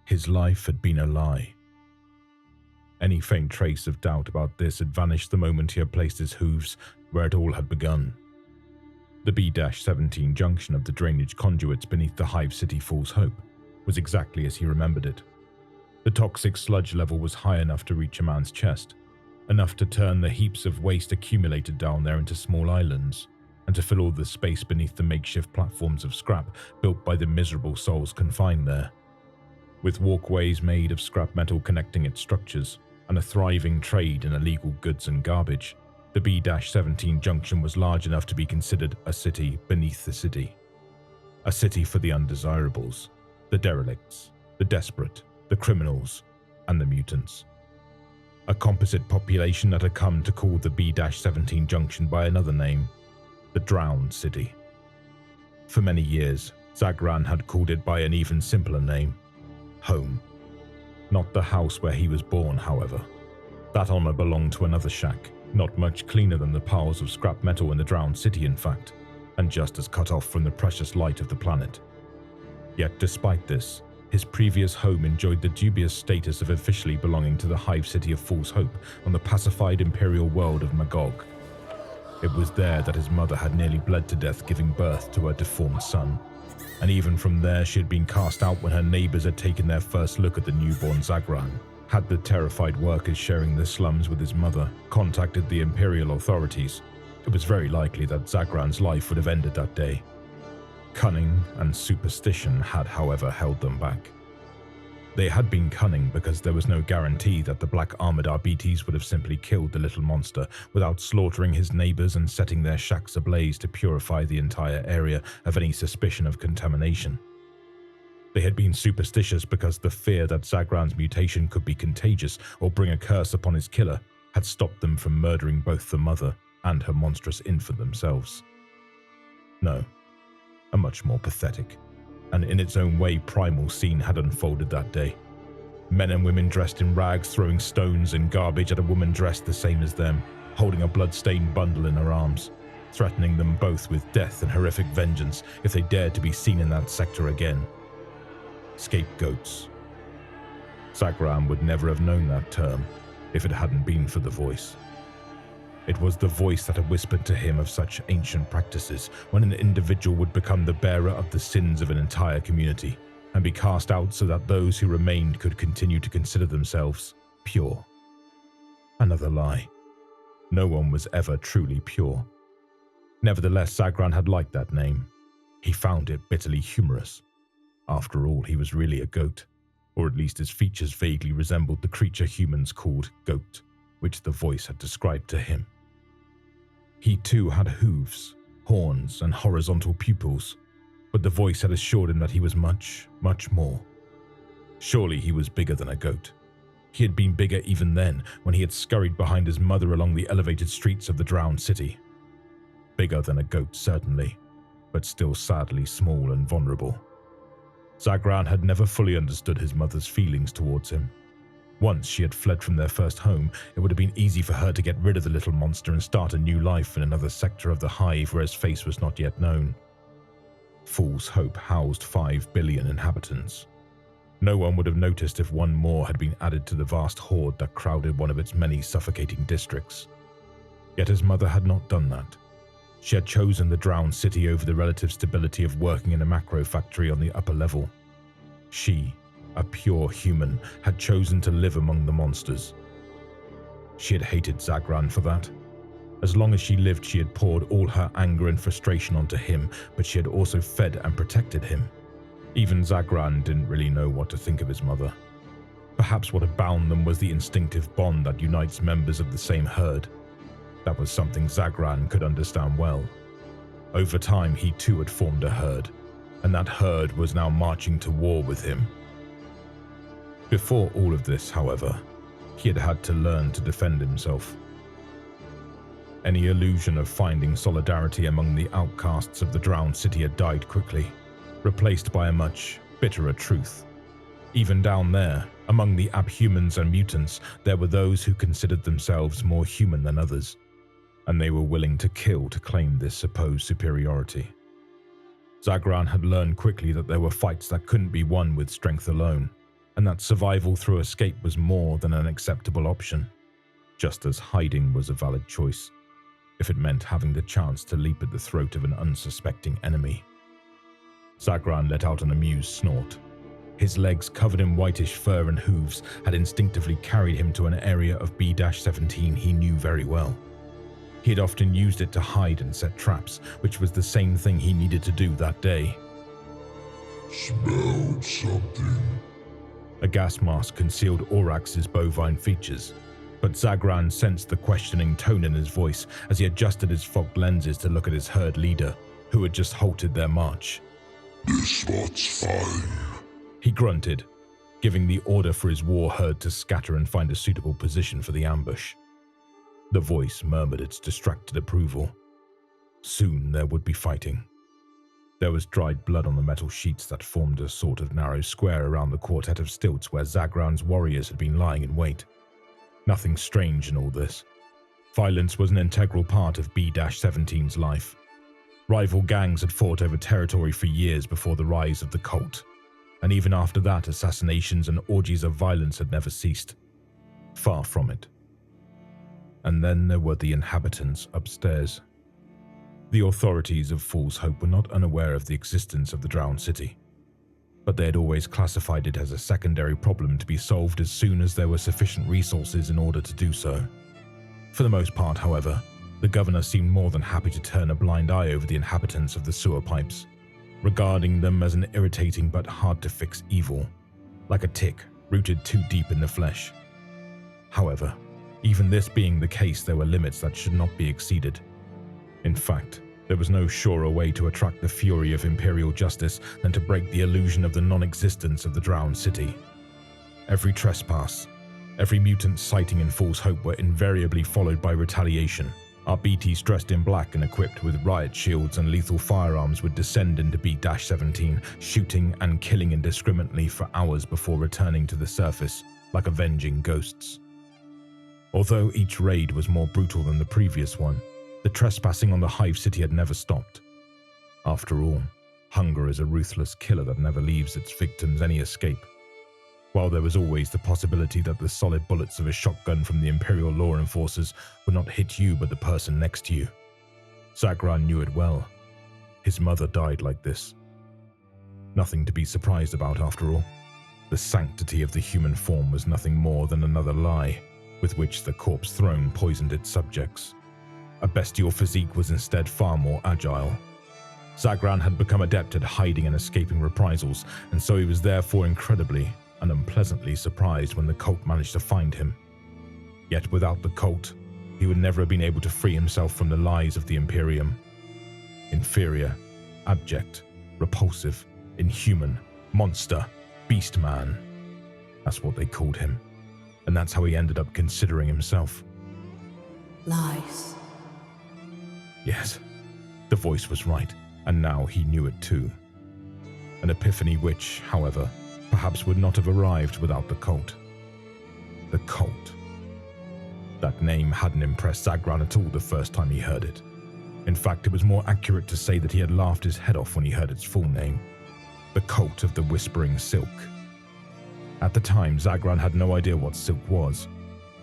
His life had been a lie. Any faint trace of doubt about this had vanished the moment he had placed his hooves where it all had begun. The B-17 junction of the drainage conduits beneath the Hive City Fool's Hope was exactly as he remembered it. The toxic sludge level was high enough to reach a man's chest, enough to turn the heaps of waste accumulated down there into small islands, and to fill all the space beneath the makeshift platforms of scrap built by the miserable souls confined there. With walkways made of scrap metal connecting its structures, and a thriving trade in illegal goods and garbage, the B-17 junction was large enough to be considered a city beneath the city. A city for the undesirables, the derelicts, the desperate, the criminals, and the mutants. A composite population that had come to call the B-17 junction by another name, the Drowned City. For many years, Zagran had called it by an even simpler name, home. Not the house where he was born, however. That honor belonged to another shack, not much cleaner than the piles of scrap metal in the Drowned City, in fact, and just as cut off from the precious light of the planet. Yet despite this, his previous home enjoyed the dubious status of officially belonging to the Hive City of Fool's Hope on the pacified imperial world of Magog. It was there that his mother had nearly bled to death giving birth to her deformed son, and even from there she had been cast out when her neighbors had taken their first look at the newborn Zagran. Had the terrified workers sharing the slums with his mother contacted the imperial authorities, it was very likely that Zagran's life would have ended that day. Cunning and superstition had, however, held them back. They had been cunning because there was no guarantee that the black armored RBTs would have simply killed the little monster without slaughtering his neighbors and setting their shacks ablaze to purify the entire area of any suspicion of contamination. They had been superstitious because the fear that Zagran's mutation could be contagious or bring a curse upon his killer had stopped them from murdering both the mother and her monstrous infant themselves. No, a much more pathetic, and in its own way primal scene had unfolded that day. Men and women dressed in rags throwing stones and garbage at a woman dressed the same as them, holding a blood-stained bundle in her arms, threatening them both with death and horrific vengeance if they dared to be seen in that sector again. Scapegoats. Zagran would never have known that term if it hadn't been for the voice. It was the voice that had whispered to him of such ancient practices when an individual would become the bearer of the sins of an entire community and be cast out so that those who remained could continue to consider themselves pure. Another lie. No one was ever truly pure. Nevertheless, Zagran had liked that name. He found it bitterly humorous. After all, he was really a goat, or at least his features vaguely resembled the creature humans called goat, which the voice had described to him. He too had hooves, horns, and horizontal pupils, but the voice had assured him that he was much, much more. Surely he was bigger than a goat. He had been bigger even then, when he had scurried behind his mother along the elevated streets of the Drowned City. Bigger than a goat, certainly, but still sadly small and vulnerable. Zagran had never fully understood his mother's feelings towards him. Once she had fled from their first home, it would have been easy for her to get rid of the little monster and start a new life in another sector of the Hive where his face was not yet known. Fool's Hope housed 5 billion inhabitants. No one would have noticed if one more had been added to the vast horde that crowded one of its many suffocating districts. Yet his mother had not done that. She had chosen the Drowned City over the relative stability of working in a macro factory on the upper level. She, a pure human, had chosen to live among the monsters. She had hated Zagran for that. As long as she lived, she had poured all her anger and frustration onto him, but she had also fed and protected him. Even Zagran didn't really know what to think of his mother. Perhaps what had bound them was the instinctive bond that unites members of the same herd. That was something Zagran could understand well. Over time, he too had formed a herd, and that herd was now marching to war with him. Before all of this, however, he had had to learn to defend himself. Any illusion of finding solidarity among the outcasts of the Drowned City had died quickly, replaced by a much bitterer truth. Even down there, among the abhumans and mutants, there were those who considered themselves more human than others, and they were willing to kill to claim this supposed superiority. Zagran had learned quickly that there were fights that couldn't be won with strength alone. and that survival through escape was more than an acceptable option, just as hiding was a valid choice, if it meant having the chance to leap at the throat of an unsuspecting enemy. Zagran let out an amused snort. His legs, covered in whitish fur and hooves, had instinctively carried him to an area of B-17 he knew very well. He had often used it to hide and set traps, which was the same thing he needed to do that day. Smelled something. A gas mask concealed Orax's bovine features, but Zagran sensed the questioning tone in his voice as he adjusted his fogged lenses to look at his herd leader, who had just halted their march. This spot's fine. He grunted, giving the order for his war herd to scatter and find a suitable position for the ambush. The voice murmured its distracted approval. Soon there would be fighting. There was dried blood on the metal sheets that formed a sort of narrow square around the quartet of stilts where Zagran's warriors had been lying in wait. Nothing strange in all this. Violence was an integral part of B-17's life. Rival gangs had fought over territory for years before the rise of the cult, and even after that, assassinations and orgies of violence had never ceased. Far from it. And then there were the inhabitants upstairs. The authorities of Fool's Hope were not unaware of the existence of the drowned city, but they had always classified it as a secondary problem to be solved as soon as there were sufficient resources in order to do so. For the most part, however, the governor seemed more than happy to turn a blind eye over the inhabitants of the sewer pipes, regarding them as an irritating but hard-to-fix evil, like a tick rooted too deep in the flesh. However, even this being the case, there were limits that should not be exceeded. In fact, there was no surer way to attract the fury of imperial justice than to break the illusion of the non-existence of the drowned city. Every trespass, every mutant sighting in Fool's Hope were invariably followed by retaliation. Our BTs dressed in black and equipped with riot shields and lethal firearms would descend into B-17, shooting and killing indiscriminately for hours before returning to the surface, like avenging ghosts. Although each raid was more brutal than the previous one, the trespassing on the Hive City had never stopped. After all, hunger is a ruthless killer that never leaves its victims any escape. While there was always the possibility that the solid bullets of a shotgun from the Imperial law enforcers would not hit you but the person next to you. Zagran knew it well. His mother died like this. Nothing to be surprised about after all. The sanctity of the human form was nothing more than another lie, with which the corpse throne poisoned its subjects. A bestial physique was instead far more agile. Zagran had become adept at hiding and escaping reprisals, and so he was therefore incredibly and unpleasantly surprised when the cult managed to find him. Yet without the cult, he would never have been able to free himself from the lies of the Imperium. Inferior, abject, repulsive, inhuman, monster, Beastman. That's what they called him. And that's how he ended up considering himself. Lies. Yes, the voice was right, and now he knew it too. An epiphany which, however, perhaps would not have arrived without the cult. The cult. That name hadn't impressed Zagran at all the first time he heard it. In fact, it was more accurate to say that he had laughed his head off when he heard its full name. The Cult of the Whispering Silk. At the time, Zagran had no idea what silk was.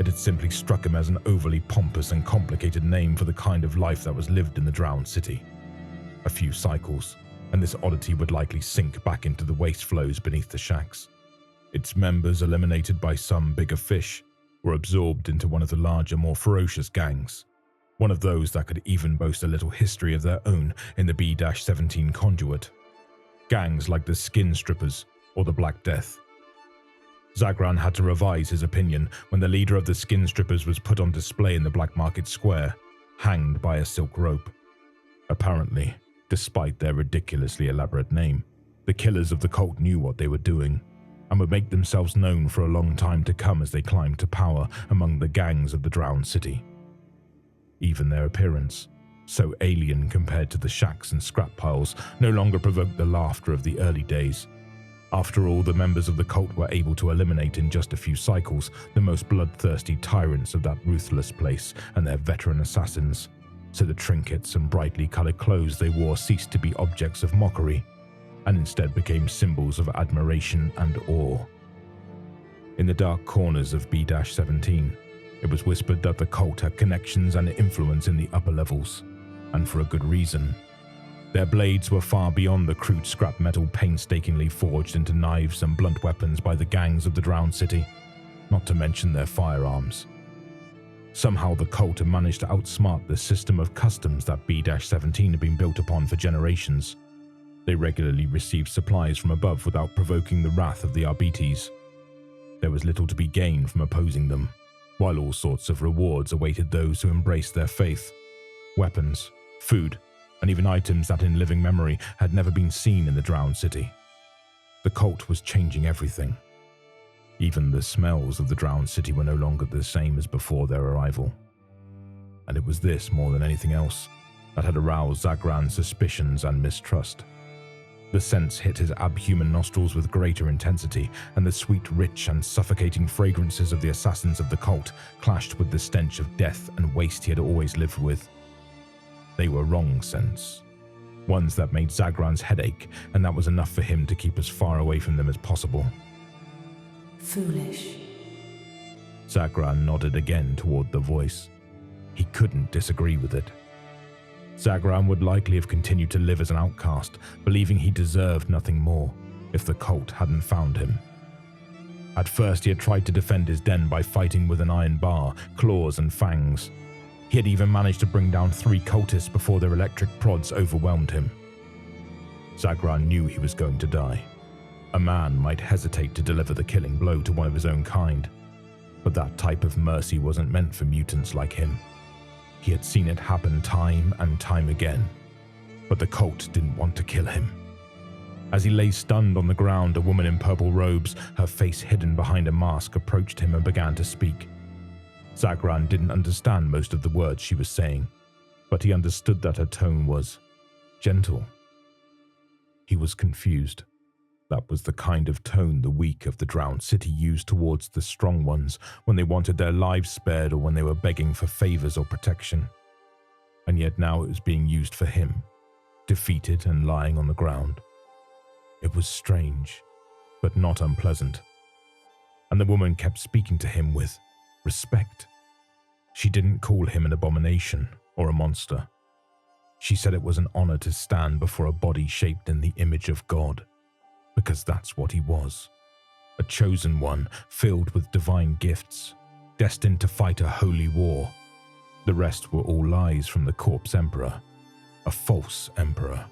It had simply struck him as an overly pompous and complicated name for the kind of life that was lived in the drowned city. A few cycles, and this oddity would likely sink back into the waste flows beneath the shacks. Its members, eliminated by some bigger fish, were absorbed into one of the larger, more ferocious gangs. One of those that could even boast a little history of their own in the B-17 conduit. Gangs like the Skin Strippers or the Black Death. Zagran had to revise his opinion when the leader of the Skin Strippers was put on display in the Black Market Square, hanged by a silk rope. Apparently, despite their ridiculously elaborate name, the killers of the cult knew what they were doing, and would make themselves known for a long time to come as they climbed to power among the gangs of the drowned city. Even their appearance, so alien compared to the shacks and scrap piles, no longer provoked the laughter of the early days. After all, the members of the cult were able to eliminate in just a few cycles the most bloodthirsty tyrants of that ruthless place and their veteran assassins, so the trinkets and brightly colored clothes they wore ceased to be objects of mockery, and instead became symbols of admiration and awe. In the dark corners of B-17, it was whispered that the cult had connections and influence in the upper levels, and for a good reason. Their blades were far beyond the crude scrap metal painstakingly forged into knives and blunt weapons by the gangs of the Drowned City, not to mention their firearms. Somehow the cult had managed to outsmart the system of customs that B-17 had been built upon for generations. They regularly received supplies from above without provoking the wrath of the Arbites. There was little to be gained from opposing them, while all sorts of rewards awaited those who embraced their faith. Weapons, food, and even items that in living memory had never been seen in the Drowned City. The cult was changing everything. Even the smells of the Drowned City were no longer the same as before their arrival. And it was this, more than anything else, that had aroused Zagran's suspicions and mistrust. The scents hit his abhuman nostrils with greater intensity, and the sweet, rich, and suffocating fragrances of the assassins of the cult clashed with the stench of death and waste he had always lived with. They were wrong scents, ones that made Zagran's head ache, and that was enough for him to keep as far away from them as possible. Foolish. Zagran nodded again toward the voice. He couldn't disagree with it. Zagran would likely have continued to live as an outcast, believing he deserved nothing more, if the cult hadn't found him. At first he had tried to defend his den by fighting with an iron bar, claws and fangs. He had even managed to bring down 3 cultists before their electric prods overwhelmed him. Zagran knew he was going to die. A man might hesitate to deliver the killing blow to one of his own kind, but that type of mercy wasn't meant for mutants like him. He had seen it happen time and time again, but the cult didn't want to kill him. As he lay stunned on the ground, a woman in purple robes, her face hidden behind a mask, approached him and began to speak. Zagran didn't understand most of the words she was saying, but he understood that her tone was gentle. He was confused. That was the kind of tone the weak of the Drowned City used towards the strong ones when they wanted their lives spared or when they were begging for favors or protection. And yet now it was being used for him, defeated and lying on the ground. It was strange, but not unpleasant. And the woman kept speaking to him with respect. She didn't call him an abomination or a monster. She said it was an honor to stand before a body shaped in the image of God, because that's what he was. A chosen one, filled with divine gifts, destined to fight a holy war. The rest were all lies from the corpse emperor, a false emperor,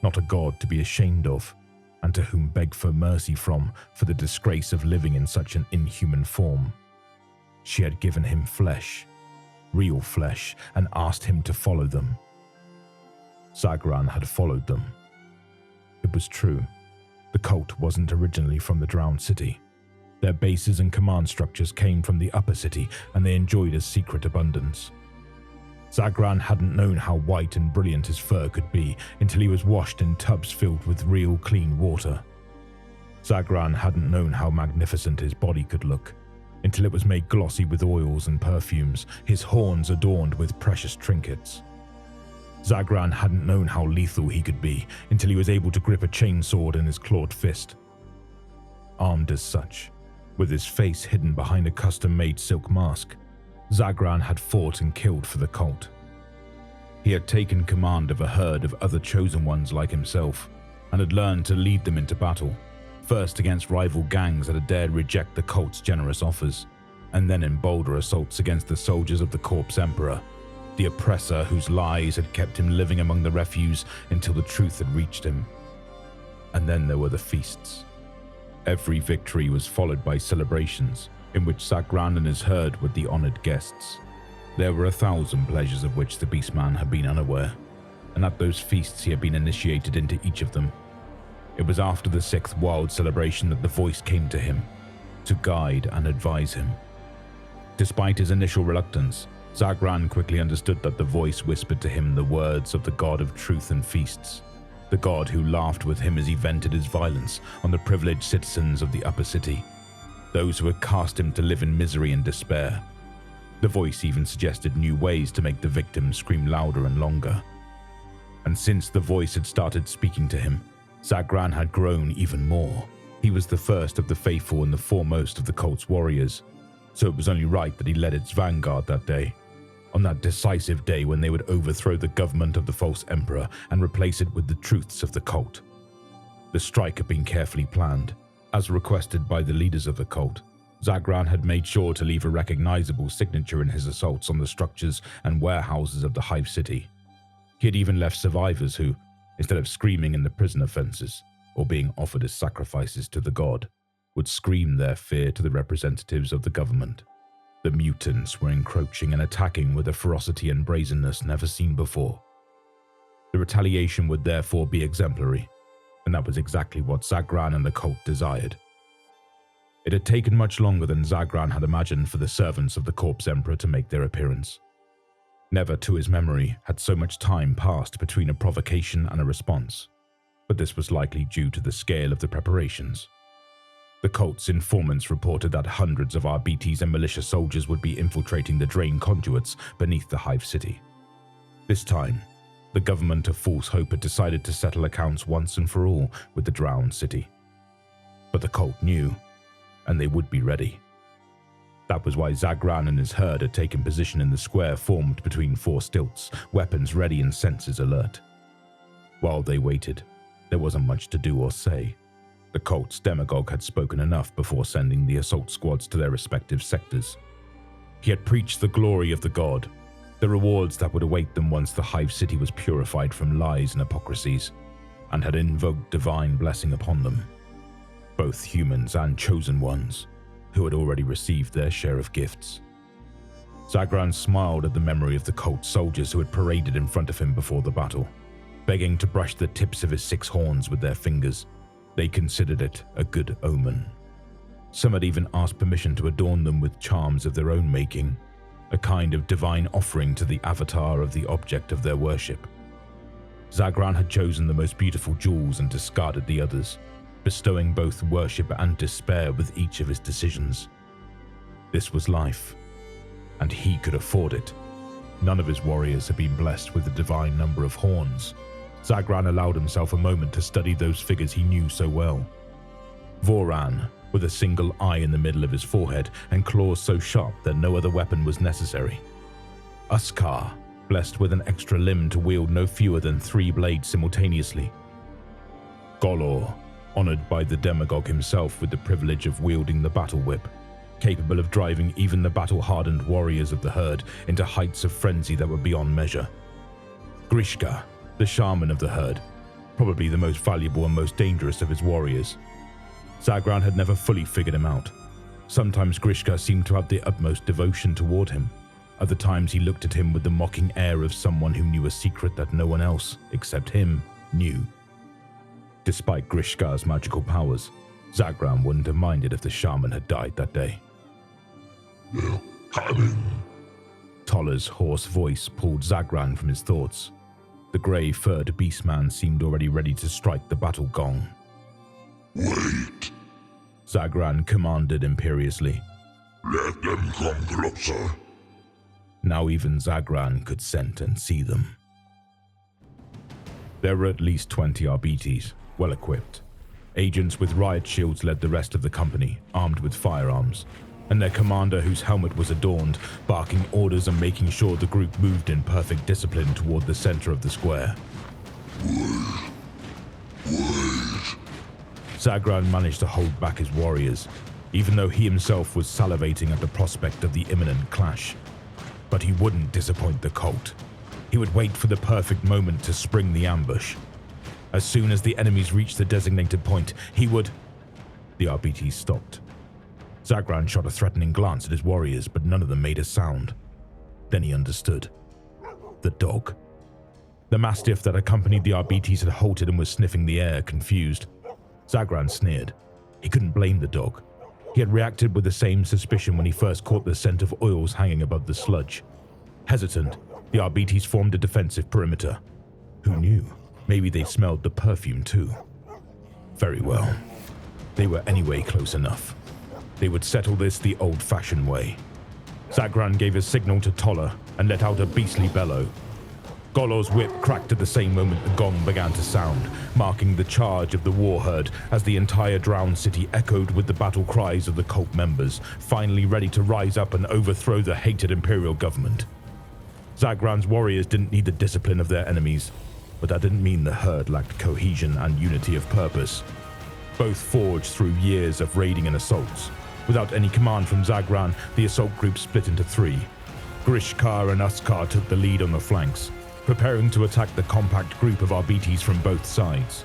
not a god to be ashamed of, and to whom beg for mercy from for the disgrace of living in such an inhuman form. She had given him flesh, real flesh, and asked him to follow them. Zagran had followed them. It was true. The cult wasn't originally from the Drowned City. Their bases and command structures came from the upper city, and they enjoyed a secret abundance. Zagran hadn't known how white and brilliant his fur could be until he was washed in tubs filled with real clean water. Zagran hadn't known how magnificent his body could look until it was made glossy with oils and perfumes, his horns adorned with precious trinkets. Zagran hadn't known how lethal he could be until he was able to grip a chainsword in his clawed fist. Armed as such, with his face hidden behind a custom-made silk mask, Zagran had fought and killed for the cult. He had taken command of a herd of other chosen ones like himself, and had learned to lead them into battle, first against rival gangs that had dared reject the cult's generous offers, and then in bolder assaults against the soldiers of the Corpse Emperor, the oppressor whose lies had kept him living among the refuse until the truth had reached him. And then there were the feasts. Every victory was followed by celebrations, in which Zagran and his herd were the honored guests. There were 1,000 pleasures of which the Beastman had been unaware, and at those feasts he had been initiated into each of them. It was after the 6th wild celebration that the voice came to him, to guide and advise him. Despite his initial reluctance, Zagran quickly understood that the voice whispered to him the words of the god of truth and feasts, the god who laughed with him as he vented his violence on the privileged citizens of the upper city, those who had cast him to live in misery and despair. The voice even suggested new ways to make the victims scream louder and longer. And since the voice had started speaking to him, Zagran had grown even more. He was the first of the faithful and the foremost of the cult's warriors, so it was only right that he led its vanguard that day, on that decisive day when they would overthrow the government of the false emperor and replace it with the truths of the cult. The strike had been carefully planned. As requested by the leaders of the cult, Zagran had made sure to leave a recognizable signature in his assaults on the structures and warehouses of the Hive City. He had even left survivors who, instead of screaming in the prisoner fences or being offered as sacrifices to the god, would scream their fear to the representatives of the government. The mutants were encroaching and attacking with a ferocity and brazenness never seen before. The retaliation would therefore be exemplary, and that was exactly what Zagran and the cult desired. It had taken much longer than Zagran had imagined for the servants of the Corpse Emperor to make their appearance. Never to his memory had so much time passed between a provocation and a response, but this was likely due to the scale of the preparations. The cult's informants reported that hundreds of RBTs and militia soldiers would be infiltrating the drain conduits beneath the Hive City. This time, the government of False Hope had decided to settle accounts once and for all with the drowned city. But the cult knew, and they would be ready. That was why Zagran and his herd had taken position in the square formed between four stilts, weapons ready and senses alert. While they waited, there wasn't much to do or say. The cult's demagogue had spoken enough before sending the assault squads to their respective sectors. He had preached the glory of the god, the rewards that would await them once the Hive City was purified from lies and hypocrisies, and had invoked divine blessing upon them, both humans and chosen ones, who had already received their share of gifts. Zagran smiled at the memory of the cult soldiers who had paraded in front of him before the battle, begging to brush the tips of his 6 horns with their fingers. They considered it a good omen. Some had even asked permission to adorn them with charms of their own making, a kind of divine offering to the avatar of the object of their worship. Zagran had chosen the most beautiful jewels and discarded the others, bestowing both worship and despair with each of his decisions. This was life, and he could afford it. None of his warriors had been blessed with the divine number of horns. Zagran allowed himself a moment to study those figures he knew so well. Voran, with a single eye in the middle of his forehead and claws so sharp that no other weapon was necessary. Uskar, blessed with an extra limb to wield no fewer than 3 blades simultaneously. Golor, honored by the demagogue himself with the privilege of wielding the battle whip, capable of driving even the battle-hardened warriors of the herd into heights of frenzy that were beyond measure. Grishka, the shaman of the herd, probably the most valuable and most dangerous of his warriors. Zagran had never fully figured him out. Sometimes Grishka seemed to have the utmost devotion toward him. Other times he looked at him with the mocking air of someone who knew a secret that no one else, except him, knew. Despite Grishka's magical powers, Zagran wouldn't have minded if the shaman had died that day. They're coming. Toller's hoarse voice pulled Zagran from his thoughts. The grey-furred Beastman seemed already ready to strike the battle gong. Wait. Zagran commanded imperiously. Let them come closer. Now even Zagran could scent and see them. There were at least 20 RBTs, well equipped. Agents with riot shields led the rest of the company, armed with firearms, and their commander, whose helmet was adorned, barking orders and making sure the group moved in perfect discipline toward the center of the square. Wait. Zagran managed to hold back his warriors, even though he himself was salivating at the prospect of the imminent clash. But he wouldn't disappoint the cult. He would wait for the perfect moment to spring the ambush. As soon as the enemies reached the designated point, he would... The RBT stopped. Zagran shot a threatening glance at his warriors, but none of them made a sound. Then he understood. The dog. The mastiff that accompanied the RBTs had halted and was sniffing the air, confused. Zagran sneered. He couldn't blame the dog. He had reacted with the same suspicion when he first caught the scent of oils hanging above the sludge. Hesitant, the RBTs formed a defensive perimeter. Who knew? Maybe they smelled the perfume too. Very well. They were anyway close enough. They would settle this the old-fashioned way. Zagran gave a signal to Toller and let out a beastly bellow. Golor's whip cracked at the same moment the gong began to sound, marking the charge of the war herd as the entire drowned city echoed with the battle cries of the cult members, finally ready to rise up and overthrow the hated imperial government. Zagran's warriors didn't need the discipline of their enemies, but that didn't mean the herd lacked cohesion and unity of purpose. Both forged through years of raiding and assaults. Without any command from Zagran, the assault group split into three. Grishkar and Uskar took the lead on the flanks, preparing to attack the compact group of Arbites from both sides,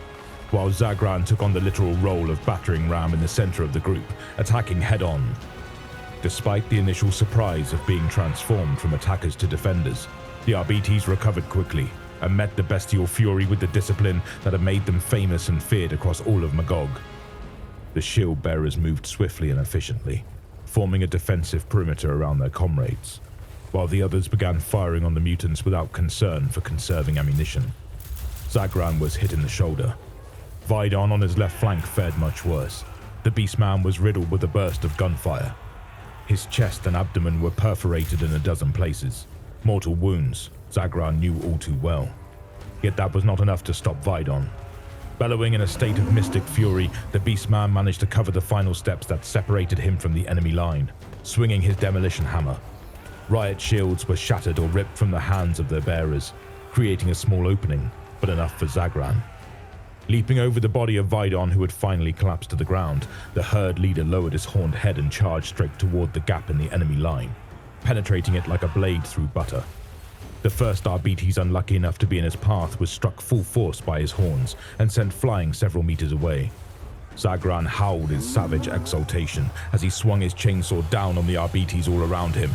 while Zagran took on the literal role of battering ram in the center of the group, attacking head-on. Despite the initial surprise of being transformed from attackers to defenders, the Arbites recovered quickly and met the bestial fury with the discipline that had made them famous and feared across all of Magog. The shield bearers moved swiftly and efficiently, forming a defensive perimeter around their comrades, while the others began firing on the mutants without concern for conserving ammunition. Zagran was hit in the shoulder. Vidon on his left flank fared much worse. The Beastman was riddled with a burst of gunfire. His chest and abdomen were perforated in a dozen places. Mortal wounds, Zagran knew all too well. Yet that was not enough to stop Vidon. Bellowing in a state of mystic fury, the Beastman managed to cover the final steps that separated him from the enemy line, swinging his demolition hammer. Riot shields were shattered or ripped from the hands of their bearers, creating a small opening, but enough for Zagran. Leaping over the body of Vidon, who had finally collapsed to the ground, the herd leader lowered his horned head and charged straight toward the gap in the enemy line, penetrating it like a blade through butter. The first Arbites unlucky enough to be in his path was struck full force by his horns and sent flying several meters away. Zagran howled in savage exultation as he swung his chainsaw down on the Arbites all around him.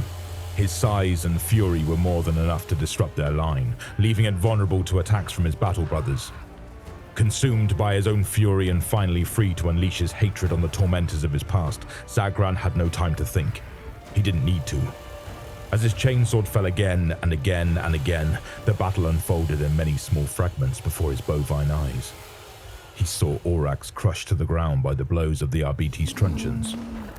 His size and fury were more than enough to disrupt their line, leaving it vulnerable to attacks from his battle brothers. Consumed by his own fury and finally free to unleash his hatred on the tormentors of his past, Zagran had no time to think. He didn't need to. As his chainsword fell again and again and again, the battle unfolded in many small fragments before his bovine eyes. He saw Aurax crushed to the ground by the blows of the Arbites truncheons,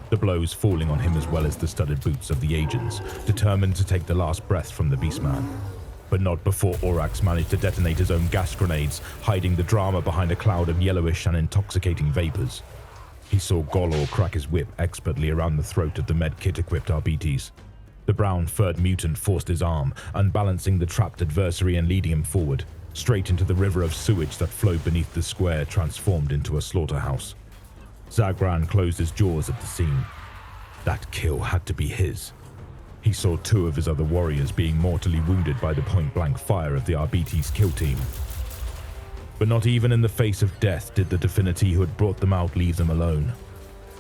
the blows falling on him as well as the studded boots of the agents, determined to take the last breath from the Beastman. But not before Aurax managed to detonate his own gas grenades, hiding the drama behind a cloud of yellowish and intoxicating vapors. He saw Golor crack his whip expertly around the throat of the medkit-equipped Arbites. The brown-furred mutant forced his arm, unbalancing the trapped adversary and leading him forward, straight into the river of sewage that flowed beneath the square, transformed into a slaughterhouse. Zagran closed his jaws at the scene. That kill had to be his. He saw two of his other warriors being mortally wounded by the point-blank fire of the Arbites kill team. But not even in the face of death did the Divinity who had brought them out leave them alone.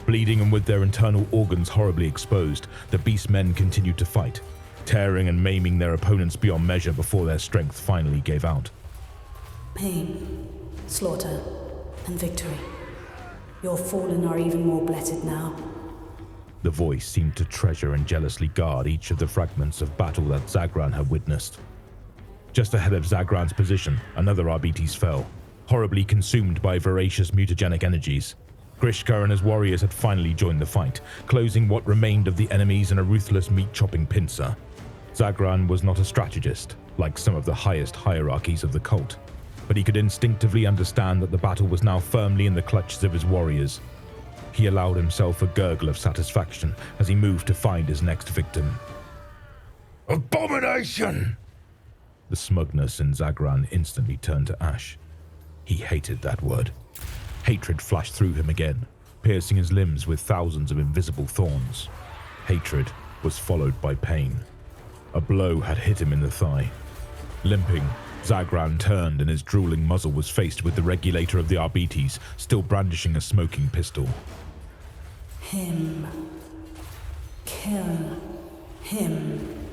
Bleeding and with their internal organs horribly exposed, the Beastmen continued to fight, tearing and maiming their opponents beyond measure before their strength finally gave out. Pain, slaughter, and victory. Your fallen are even more blessed now. The voice seemed to treasure and jealously guard each of the fragments of battle that Zagran had witnessed. Just ahead of Zagran's position, another Arbites fell, horribly consumed by voracious mutagenic energies. Grishkar and his warriors had finally joined the fight, closing what remained of the enemies in a ruthless meat-chopping pincer. Zagran was not a strategist, like some of the highest hierarchies of the cult, but he could instinctively understand that the battle was now firmly in the clutches of his warriors. He allowed himself a gurgle of satisfaction as he moved to find his next victim. Abomination! The smugness in Zagran instantly turned to ash. He hated that word. Hatred flashed through him again, piercing his limbs with thousands of invisible thorns. Hatred was followed by pain. A blow had hit him in the thigh. Limping, Zagran turned and his drooling muzzle was faced with the regulator of the Arbites, still brandishing a smoking pistol. Him. Kill him.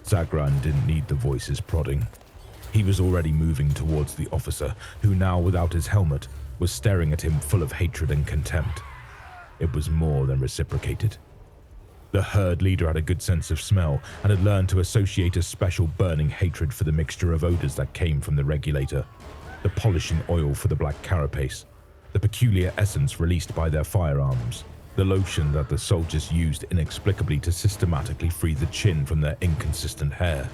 Zagran didn't need the voice's prodding. He was already moving towards the officer, who now, without his helmet, was staring at him full of hatred and contempt. It was more than reciprocated. The herd leader had a good sense of smell and had learned to associate a special burning hatred for the mixture of odors that came from the regulator, the polishing oil for the black carapace, the peculiar essence released by their firearms, the lotion that the soldiers used inexplicably to systematically free the chin from their inconsistent hair.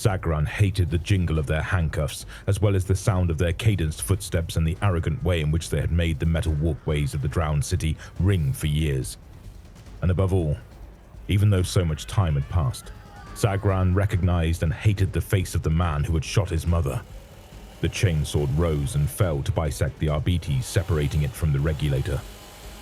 Zagran hated the jingle of their handcuffs, as well as the sound of their cadenced footsteps and the arrogant way in which they had made the metal walkways of the drowned city ring for years. And above all, even though so much time had passed, Zagran recognized and hated the face of the man who had shot his mother. The chainsword rose and fell to bisect the Arbites, separating it from the regulator.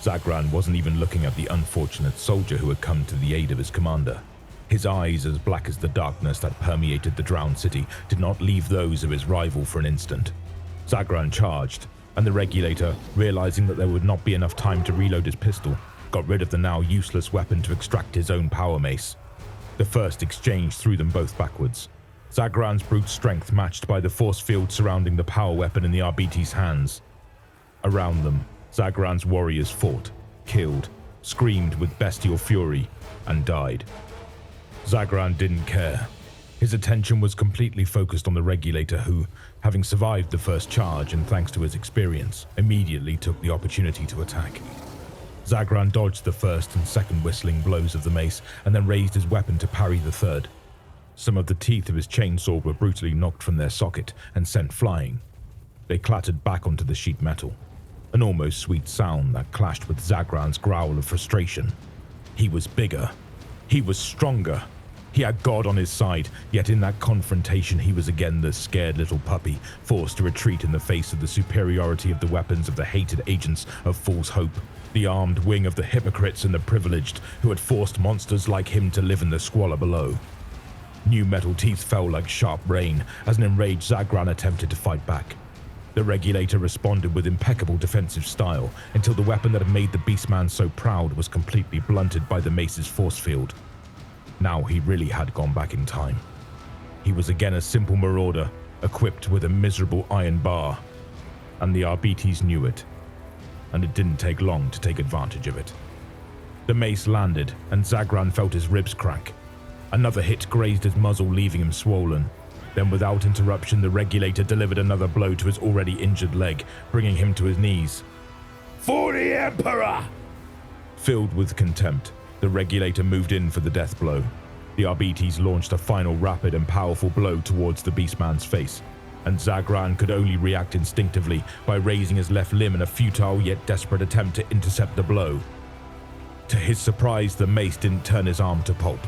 Zagran wasn't even looking at the unfortunate soldier who had come to the aid of his commander. His eyes, as black as the darkness that permeated the drowned city, did not leave those of his rival for an instant. Zagran charged, and the regulator, realizing that there would not be enough time to reload his pistol, got rid of the now useless weapon to extract his own power mace. The first exchange threw them both backwards. Zagran's brute strength matched by the force field surrounding the power weapon in the Arbites' hands. Around them, Zagran's warriors fought, killed, screamed with bestial fury, and died. Zagran didn't care. His attention was completely focused on the regulator who, having survived the first charge and thanks to his experience, immediately took the opportunity to attack. Zagran dodged the first and second whistling blows of the mace and then raised his weapon to parry the third. Some of the teeth of his chainsaw were brutally knocked from their socket and sent flying. They clattered back onto the sheet metal, an almost sweet sound that clashed with Zagran's growl of frustration. He was bigger. He was stronger. He had God on his side, yet in that confrontation he was again the scared little puppy, forced to retreat in the face of the superiority of the weapons of the hated agents of false hope, the armed wing of the hypocrites and the privileged who had forced monsters like him to live in the squalor below. New metal teeth fell like sharp rain as an enraged Zagran attempted to fight back. The regulator responded with impeccable defensive style until the weapon that had made the Beastman so proud was completely blunted by the mace's force field. Now he really had gone back in time. He was again a simple marauder, equipped with a miserable iron bar, and the Arbites knew it, and it didn't take long to take advantage of it. The mace landed, and Zagran felt his ribs crack. Another hit grazed his muzzle, leaving him swollen. Then without interruption, the regulator delivered another blow to his already injured leg, bringing him to his knees. "For the Emperor!" Filled with contempt, the regulator moved in for the death blow. The Arbites launched a final rapid and powerful blow towards the Beastman's face, and Zagran could only react instinctively by raising his left limb in a futile yet desperate attempt to intercept the blow. To his surprise, the mace didn't turn his arm to pulp.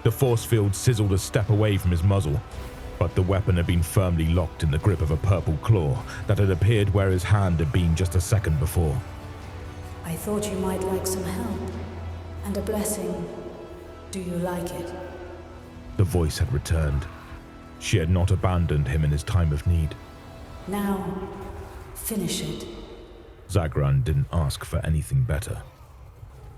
The force field sizzled a step away from his muzzle, but the weapon had been firmly locked in the grip of a purple claw that had appeared where his hand had been just a second before. I thought you might like some help. And a blessing. Do you like it? The voice had returned. She had not abandoned him in his time of need. Now, finish it. Zagran didn't ask for anything better.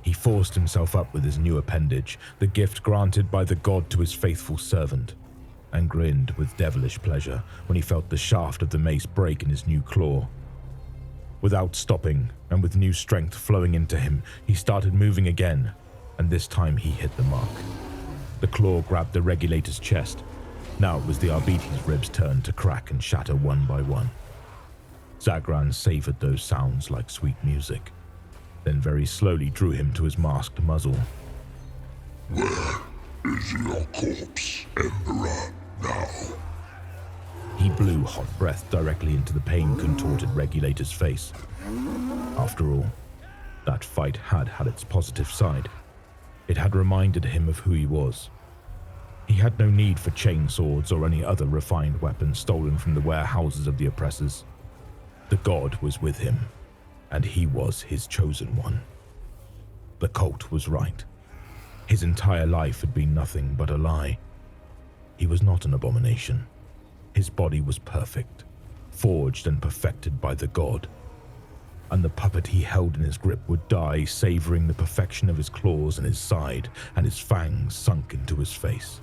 He forced himself up with his new appendage, the gift granted by the god to his faithful servant, and grinned with devilish pleasure when he felt the shaft of the mace break in his new claw. Without stopping, and with new strength flowing into him, he started moving again, and this time he hit the mark. The claw grabbed the regulator's chest. Now it was the Arbites' ribs' turn to crack and shatter one by one. Zagran savored those sounds like sweet music, then very slowly drew him to his masked muzzle. Where is your corpse, Emperor, now? He blew hot breath directly into the pain-contorted regulator's face. After all, that fight had its positive side. It had reminded him of who he was. He had no need for chainswords or any other refined weapons stolen from the warehouses of the oppressors. The god was with him, and he was his chosen one. The cult was right. His entire life had been nothing but a lie. He was not an abomination. His body was perfect, forged and perfected by the god. And the puppet he held in his grip would die, savoring the perfection of his claws in his side and his fangs sunk into his face.